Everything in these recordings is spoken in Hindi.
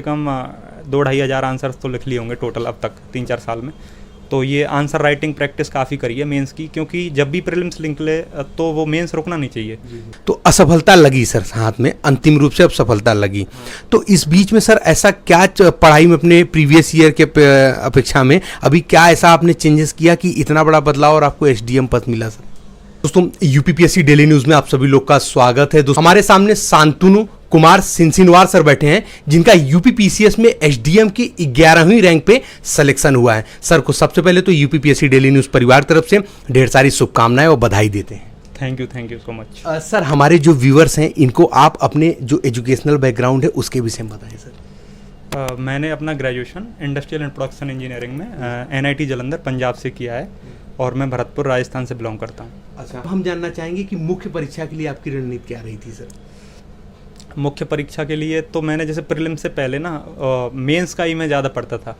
कम 2-2,500 आंसर्स तो लिख लिए होंगे टोटल अब तक 3-4 साल में। तो ये आंसर राइटिंग प्रैक्टिस काफ़ी करी है मेंस की, क्योंकि जब भी प्रीलिम्स निकले तो वो मेंस रुकना नहीं चाहिए। तो असफलता लगी सर हाथ में, अंतिम रूप से अब सफलता लगी। तो इस बीच में सर ऐसा क्या पढ़ाई में अपने प्रीवियस ईयर के अपेक्षा में अभी क्या ऐसा आपने चेंजेस किया कि इतना बड़ा बदलाव और आपको एसडीएम पद मिला सर? दोस्तों, यूपीपीएससी डेली न्यूज में आप सभी लोग का स्वागत है। दोस्तों, हमारे सामने शांतनु कुमार सिंसिनवार सर बैठे हैं, जिनका यूपीपीसीएस में एसडीएम की 11वीं रैंक पे सिलेक्शन हुआ है। सर को सबसे पहले तो यूपीपीएससी डेली न्यूज परिवार तरफ से ढेर सारी शुभकामनाएं और बधाई देते हैं। Thank you so much. Sir, हमारे जो व्यूअर्स हैं इनको आप अपने जो एजुकेशनल बैकग्राउंड है उसके विषय में बताएं सर। मैंने अपना graduation industrial and production engineering में एनआईटी जालंधर पंजाब से किया है और मैं भरतपुर राजस्थान से बिलोंग करता हूँ। अच्छा, हम जानना चाहेंगे कि मुख्य परीक्षा के लिए आपकी रणनीति क्या रही थी सर? मुख्य परीक्षा के लिए तो मैंने जैसे प्रीलिम से पहले ना मेंस का ही मैं ज़्यादा पढ़ता था।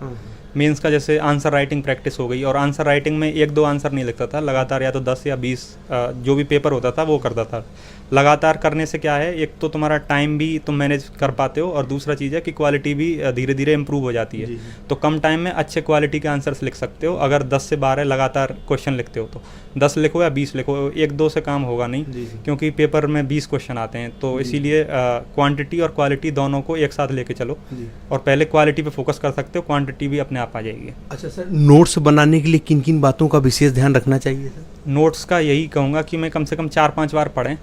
मेंस का जैसे आंसर राइटिंग प्रैक्टिस हो गई, और आंसर राइटिंग में 1-2 आंसर नहीं लिखता था लगातार, या तो 10 या 20 जो भी पेपर होता था वो करता था। लगातार करने से क्या है, एक तो तुम्हारा टाइम भी तुम मैनेज कर पाते हो और दूसरा चीज़ है कि क्वालिटी भी धीरे धीरे इम्प्रूव हो जाती है। तो कम टाइम में अच्छे क्वालिटी के आंसर्स लिख सकते हो अगर 10 से 12 लगातार क्वेश्चन लिखते हो। तो 10 लिखो या 20 लिखो, 1-2 से काम होगा नहीं, क्योंकि पेपर में 20 क्वेश्चन आते हैं। तो इसीलिए क्वांटिटी और क्वालिटी दोनों को एक साथ लेके चलो, और पहले क्वालिटी पे फोकस कर सकते हो, क्वांटिटी भी अपने आप आ जाएगी। अच्छा सर, नोट्स बनाने के लिए किन किन बातों का विशेष ध्यान रखना चाहिए सर? नोट्स का यही कहूँगा कि मैं कम से कम 4-5 बार पढ़ें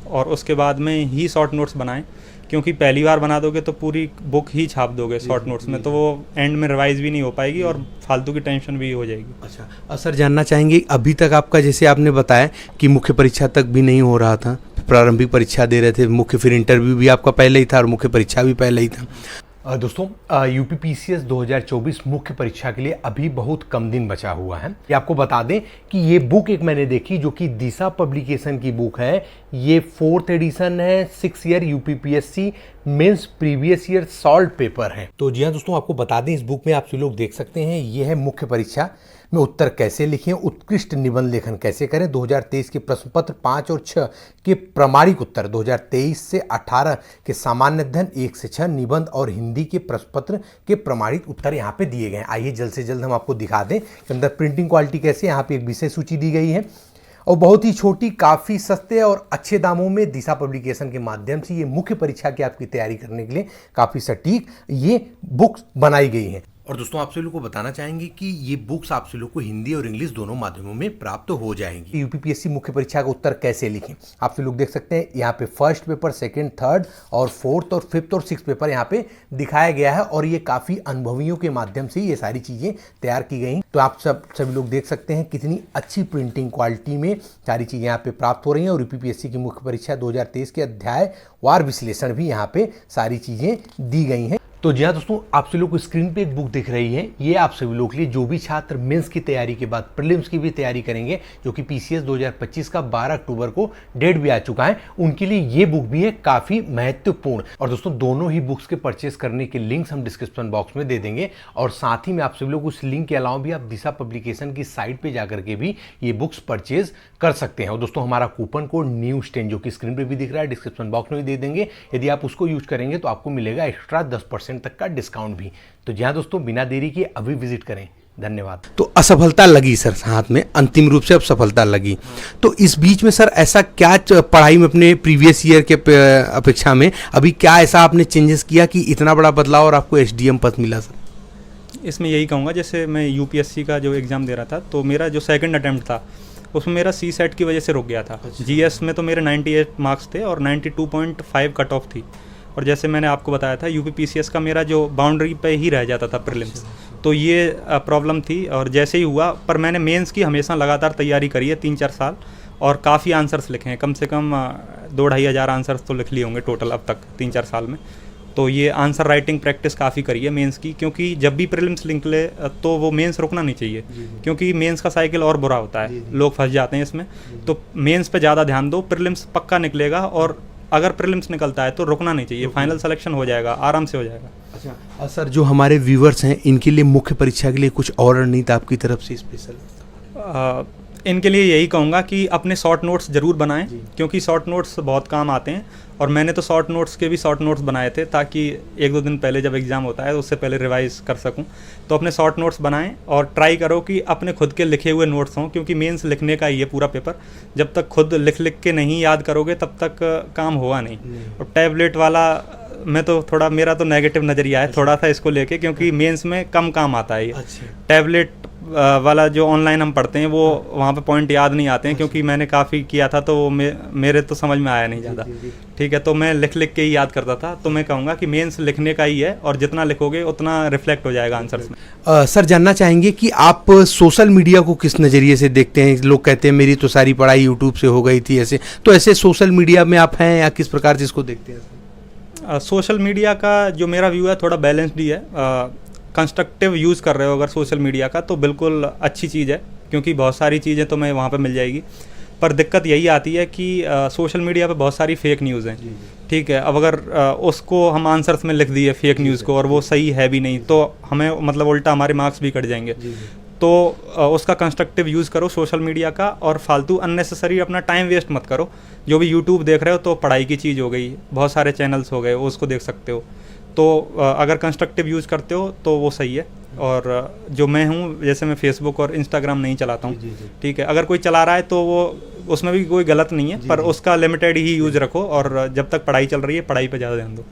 और उसके बाद में ही शॉर्ट नोट्स बनाएं, क्योंकि पहली बार बना दोगे तो पूरी बुक ही छाप दोगे शॉर्ट नोट्स में, तो वो एंड में रिवाइज भी नहीं हो पाएगी और फालतू की टेंशन भी हो जाएगी। अच्छा सर, जानना चाहेंगे अभी तक आपका, जैसे आपने बताया कि मुख्य परीक्षा तक भी नहीं हो रहा था, प्रारंभिक परीक्षा दे रहे थे, मुख्य फिर इंटरव्यू भी आपका पहले ही था और मुख्य परीक्षा भी पहले ही था। दोस्तों, यूपीपीसीएस 2024 मुख्य परीक्षा के लिए अभी बहुत कम दिन बचा हुआ है। ये आपको बता दें कि ये बुक एक मैंने देखी जो कि दिशा पब्लिकेशन की बुक है। ये 4th एडिशन है, 6 year UPPSC mains previous year solve paper है। तो जी हाँ दोस्तों, आपको बता दें इस बुक में आप सभी लोग देख सकते हैं, ये है मुख्य परीक्षा में उत्तर कैसे लिखें, उत्कृष्ट निबंध लेखन कैसे करें, 2023 के प्रश्न पत्र 5 और 6 के प्रमाणिक उत्तर, 2023 से 18 के सामान्य अध्ययन 1 से 6 निबंध और हिंदी के प्रश्न पत्र के प्रमाणित उत्तर यहाँ पे दिए गए हैं। आइए जल्द से जल्द हम आपको दिखा दें कि अंदर प्रिंटिंग क्वालिटी कैसे, यहाँ पे एक विषय सूची दी गई है और बहुत ही छोटी, काफ़ी सस्ते और अच्छे दामों में दिशा पब्लिकेशन के माध्यम से ये मुख्य परीक्षा की आपकी तैयारी करने के लिए काफ़ी सटीक ये बुक्स बनाई गई हैं। और दोस्तों, आप सभी लोग को बताना चाहेंगे कि ये बुक्स आप सभी लोग को हिंदी और इंग्लिश दोनों माध्यमों में प्राप्त हो जाएंगी। यूपीपीएससी मुख्य परीक्षा का उत्तर कैसे लिखें, आप सभी लोग देख सकते हैं यहाँ पे फर्स्ट पेपर, सेकंड, थर्ड और फोर्थ और फिफ्थ और सिक्स्थ पेपर यहाँ पे दिखाया गया है, और ये काफ़ी अनुभवियों के माध्यम से ये सारी चीज़ें तैयार की गई। तो आप सभी लोग देख सकते हैं कितनी अच्छी प्रिंटिंग क्वालिटी में सारी चीज़ें यहाँ पे प्राप्त हो रही हैं। और यूपीपीएससी की मुख्य परीक्षा 2023 के अध्याय वार विश्लेषण भी यहाँ पे सारी चीज़ें दी गई हैं। तो जी हाँ दोस्तों, आप सभी लोग को स्क्रीन पे एक बुक दिख रही है, ये आप सभी लोग के लिए जो भी छात्र मेंस की तैयारी के बाद प्रीलिम्स की भी तैयारी करेंगे, जो कि पीसीएस 2025 का 12 अक्टूबर को डेट भी आ चुका है, उनके लिए ये बुक भी है काफ़ी महत्वपूर्ण। और दोस्तों, दोनों ही बुक्स के परचेस करने के लिंक्स हम डिस्क्रिप्शन बॉक्स में दे देंगे, और साथ ही में आप सभी लोग उस लिंक के अलावा भी आप दिशा पब्लिकेशन की साइट पर जाकर के भी ये बुक्स परचेज कर सकते हैं। और दोस्तों, हमारा कूपन कोड न्यूज़10 जो कि स्क्रीन पर भी दिख रहा है, डिस्क्रिप्शन बॉक्स में भी दे देंगे, यदि आप उसको यूज करेंगे तो आपको मिलेगा एक्स्ट्रा 10% तक का डिस्काउंट भी। तो जी हाँ दोस्तों, बिना देरी के अभी विजिट करें। धन्यवाद। तो असफलता लगी सर हाथ में, अंतिम रूप से अब सफलता लगी। तो इस बीच में सर ऐसा क्या पढ़ाई में अपने प्रीवियस ईयर के अपेक्षा में अभी क्या ऐसा आपने चेंजेस किया कि इतना बड़ा बदलाव और आपको एसडीएम पद मिला सर? इसमें यही कहूँगा, जैसे मैं यूपीएससी का जो एग्ज़ाम दे रहा था, तो मेरा जो सेकंड अटैम्प्ट था उसमें मेरा सी सेट की वजह से रुक गया था। जीएस में तो मेरे 98 मार्क्स थे और 92.5 कट ऑफ थी, और जैसे मैंने आपको बताया था यूपीपीसीएस का मेरा जो बाउंड्री पे ही रह जाता था प्रीलिम्स, तो ये प्रॉब्लम थी। और जैसे ही हुआ, पर मैंने मेंस की हमेशा लगातार तैयारी करी है 3-4 साल, और काफ़ी आंसर्स लिखे हैं, कम से कम 2-2,500 आंसर्स तो लिख लिए होंगे टोटल अब तक 3-4 साल में। तो ये आंसर राइटिंग प्रैक्टिस काफ़ी करी है मेंस की, क्योंकि जब भी प्रीलिम्स निकले तो वो मेंस रुकना नहीं चाहिए, क्योंकि मेंस का साइकिल और बुरा होता है, लोग फंस जाते हैं इसमें। तो मेंस पे ज़्यादा ध्यान दो, प्रीलिम्स पक्का निकलेगा, और अगर प्रीलिम्स निकलता है तो रुकना नहीं चाहिए, फाइनल सिलेक्शन हो जाएगा, आराम से हो जाएगा। अच्छा सर, जो हमारे व्यूवर्स हैं इनके लिए मुख्य परीक्षा के लिए कुछ और रणनीति आपकी तरफ से स्पेशल? इनके लिए यही कहूँगा कि अपने शॉर्ट नोट्स ज़रूर बनाएं, क्योंकि शॉर्ट नोट्स बहुत काम आते हैं, और मैंने तो शॉर्ट नोट्स के भी शॉर्ट नोट्स बनाए थे ताकि 1-2 दिन पहले जब एग्ज़ाम होता है तो उससे पहले रिवाइज कर सकूं। तो अपने शॉर्ट नोट्स बनाएं और ट्राई करो कि अपने खुद के लिखे हुए नोट्स हों, क्योंकि मेंस लिखने का ही है पूरा पेपर। जब तक खुद लिख के नहीं याद करोगे तब तक काम होगा नहीं। और टैबलेट वाला मैं तो थोड़ा, मेरा तो नेगेटिव नज़रिया है थोड़ा सा इसको लेके, क्योंकि मेंस में कम काम आता है ये। टैबलेट वाला जो ऑनलाइन हम पढ़ते हैं वो वहाँ पे पॉइंट याद नहीं आते हैं, क्योंकि मैंने काफ़ी किया था तो वो मेरे तो समझ में आया नहीं ज़्यादा। ठीक है, तो मैं लिख के ही याद करता था। तो मैं कहूँगा कि मेंस लिखने का ही है और जितना लिखोगे उतना रिफ्लेक्ट हो जाएगा आंसर्स में। सर जानना चाहेंगे कि आप सोशल मीडिया को किस नज़रिए से देखते हैं? लोग कहते हैं मेरी तो सारी पढ़ाई यूट्यूब से हो गई थी, ऐसे तो ऐसे सोशल मीडिया में आप हैं या किस प्रकार से इसको देखते हैं? सोशल मीडिया का जो मेरा व्यू है थोड़ा बैलेंस्ड ही है। कंस्ट्रक्टिव यूज़ कर रहे हो अगर सोशल मीडिया का तो बिल्कुल अच्छी चीज़ है, क्योंकि बहुत सारी चीज़ें तुम्हें वहाँ पे मिल जाएगी। पर दिक्कत यही आती है कि सोशल मीडिया पे बहुत सारी फेक न्यूज़ हैं। ठीक है, अब अगर उसको हम आंसर्स में लिख दिए फेक न्यूज़ को और वो सही है भी नहीं तो हमें मतलब उल्टा हमारे मार्क्स भी कट जाएंगे। तो उसका कंस्ट्रक्टिव यूज़ करो सोशल मीडिया का, और फालतू अननेसेसरी अपना टाइम वेस्ट मत करो। जो भी यूट्यूब देख रहे हो तो पढ़ाई की चीज़ हो गई, बहुत सारे चैनल्स हो गए, उसको देख सकते हो। तो अगर कंस्ट्रक्टिव यूज़ करते हो तो वो सही है। और जो मैं हूँ, जैसे मैं फेसबुक और इंस्टाग्राम नहीं चलाता हूँ। ठीक है, अगर कोई चला रहा है तो वो उसमें भी कोई गलत नहीं है, पर उसका लिमिटेड ही यूज़ रखो और जब तक पढ़ाई चल रही है पढ़ाई पे ज़्यादा ध्यान दो।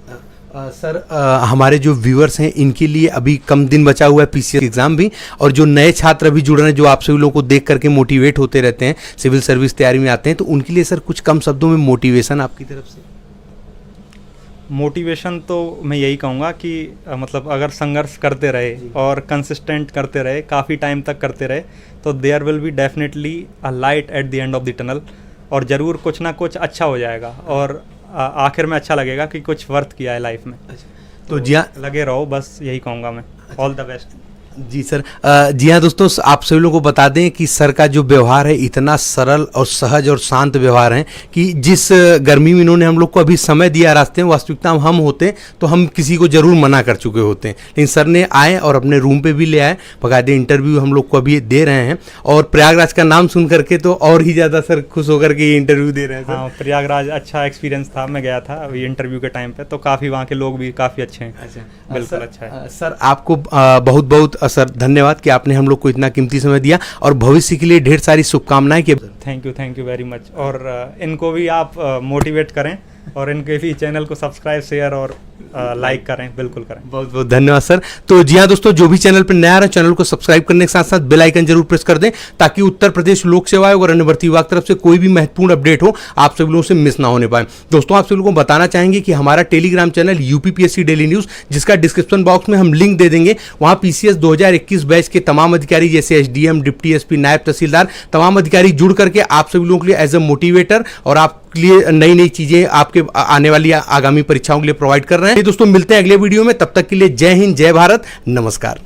सर हमारे जो व्यूअर्स हैं इनके लिए अभी कम दिन बचा हुआ है पीसीएस एग्ज़ाम भी, और जो नए छात्र अभी जुड़ रहे हैं जो आप सभी लोगों को देख करके मोटिवेट होते रहते हैं, सिविल सर्विस तैयारी में आते हैं, तो उनके लिए सर कुछ कम शब्दों में मोटिवेशन आपकी तरफ से? मोटिवेशन तो मैं यही कहूँगा कि मतलब अगर संघर्ष करते रहे और कंसिस्टेंट करते रहे, काफ़ी टाइम तक करते रहे, तो there will be definitely a light at the end of the tunnel. और ज़रूर कुछ ना कुछ अच्छा हो जाएगा और आखिर में अच्छा लगेगा कि कुछ वर्थ किया है लाइफ में। तो जी हाँ, लगे रहो, बस यही कहूँगा मैं। All the best. जी सर। जी हाँ दोस्तों, आप सभी लोगों को बता दें कि सर का जो व्यवहार है इतना सरल और सहज और शांत व्यवहार है कि जिस गर्मी में इन्होंने हम लोग को अभी समय दिया रास्ते में, वास्तविकता हम होते तो हम किसी को जरूर मना कर चुके होते हैं, लेकिन सर ने आए और अपने रूम पे भी ले आए, बाकायदे इंटरव्यू हम लोग को अभी दे रहे हैं। और प्रयागराज का नाम सुन करके तो और ही ज़्यादा सर खुश होकर के ये इंटरव्यू दे रहे हैं। हाँ, प्रयागराज अच्छा एक्सपीरियंस था, मैं गया था अभी इंटरव्यू के टाइम पे, तो काफ़ी वहाँ के लोग भी काफ़ी अच्छे हैं। अच्छा, बिल्कुल अच्छा है सर। आपको बहुत बहुत सर धन्यवाद कि आपने हम लोग को इतना कीमती समय दिया, और भविष्य के लिए ढेर सारी शुभकामनाएं। कि थैंक यू वेरी मच। और इनको भी आप मोटिवेट करें और इनके भी चैनल को सब्सक्राइब, शेयर और लाइक करें, बिल्कुल करें। बहुत बहुत धन्यवाद सर। तो जी हाँ दोस्तों, जो भी चैनल पर नया है चैनल को सब्सक्राइब करने के साथ साथ बेल आइकन जरूर प्रेस कर दें, ताकि उत्तर प्रदेश लोक सेवा आयोग और अन्य भर्ती विभाग तरफ से कोई भी महत्वपूर्ण अपडेट हो आप सभी लोगों से मिस ना होने पाए। दोस्तों, आप सभी लोगों को बताना चाहेंगे कि हमारा Telegram channel UPPSC daily news, जिसका डिस्क्रिप्शन बॉक्स में हम लिंक दे देंगे, वहाँ पीसीएस 2021 बैच के तमाम अधिकारी जैसे एसडीएम, डिप्टी एसपी, नायब तहसीलदार, तमाम अधिकारी जुड़ करके आप सभी लोगों के लिए एज ए मोटिवेटर और आप लिए नई नई चीजें आपके आने वाली आगामी परीक्षाओं के लिए प्रोवाइड कर रहे हैं। दोस्तों, मिलते हैं अगले वीडियो में, तब तक के लिए जय हिंद, जय भारत, नमस्कार।